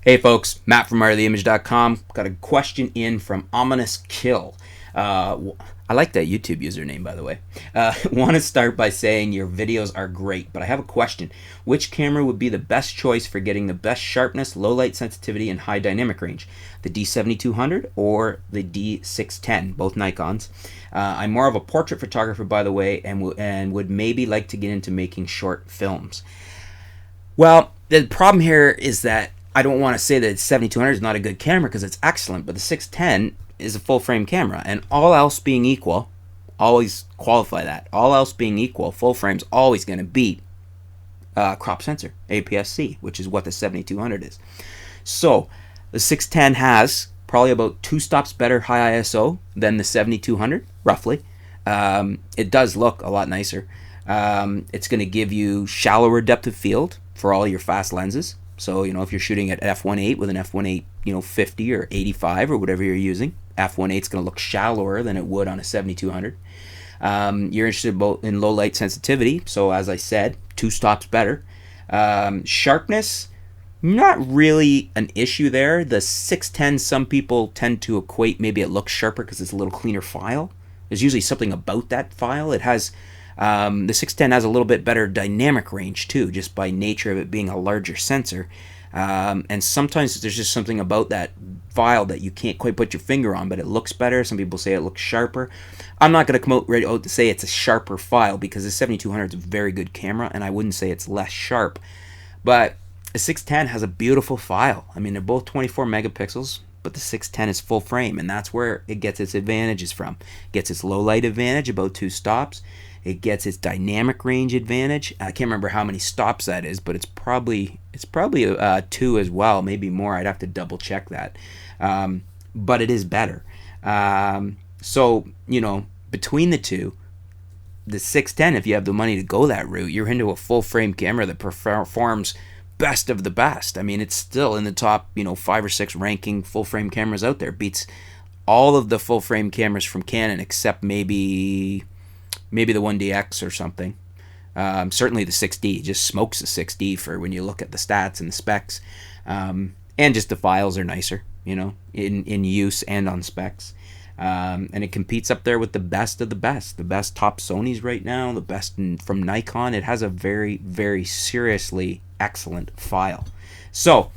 Hey folks, Matt from artoftheimage.com. Got a question in from Ominous Kill. I like that YouTube username, by the way. Want to start by saying your videos are great, but I have a question. Which camera would be the best choice for getting the best sharpness, low light sensitivity, and high dynamic range? The D7200 or the D610, both Nikons. I'm more of a portrait photographer, by the way, and would maybe like to get into making short films. Well, the problem here is that I don't want to say that 7200 is not a good camera because it's excellent, but the 610 is a full frame camera, and all else being equal, always qualify that, all else being equal, full frame's always going to beat crop sensor, APS-C, which is what the 7200 is. So the 610 has probably about 2 stops better high ISO than the 7200, roughly. It does look a lot nicer. It's going to give you shallower depth of field for all your fast lenses. So, if you're shooting at f1.8 with an f1.8, 50 or 85 or whatever you're using, f1.8 is going to look shallower than it would on a 7200. You're interested in low light sensitivity. So, as I said, 2 stops better. Sharpness, not really an issue there. The 610, some people tend to equate maybe it looks sharper because it's a little cleaner file. There's usually something about that file. It has the 610 has a little bit better dynamic range too, just by nature of it being a larger sensor. And sometimes there's just something about that file that you can't quite put your finger on, but it looks better. Some people say it looks sharper. I'm not going to come out right out to say it's a sharper file because the 7200 is a very good camera, and I wouldn't say it's less sharp. But the 610 has a beautiful file. I mean, they're both 24 megapixels, but the 610 is full frame, and that's where it gets its advantages from. It gets its low light advantage, about 2 stops. It gets its dynamic range advantage. I can't remember how many stops that is, but it's probably 2 as well, maybe more. I'd have to double check that. But it is better. So, between the two, the 610, if you have the money to go that route, you're into a full frame camera that performs best of the best. I mean, it's still in the top, 5 or 6 ranking full frame cameras out there. Beats all of the full frame cameras from Canon except maybe the 1DX or something. Certainly the 6D just smokes the 6D for when you look at the stats and the specs. And just the files are nicer, in use and on specs. And it competes up there with the best of the best. The best top Sonys right now, the best from Nikon. It has a very, very seriously excellent file. So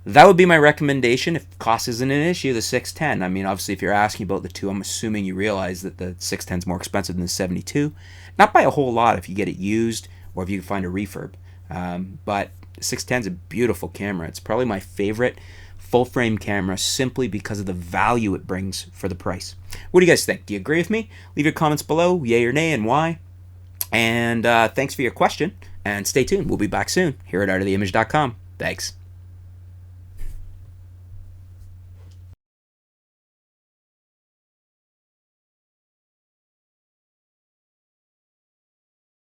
that would be my recommendation if cost isn't an issue, the 610. I mean, obviously, if you're asking about the two, I'm assuming you realize that the 610 is more expensive than the 72. Not by a whole lot if you get it used or if you can find a refurb. But the 610 is a beautiful camera. It's probably my favorite full-frame camera simply because of the value it brings for the price. What do you guys think? Do you agree with me? Leave your comments below, yay or nay, and why. And thanks for your question. And stay tuned. We'll be back soon here at artoftheimage.com. Thanks.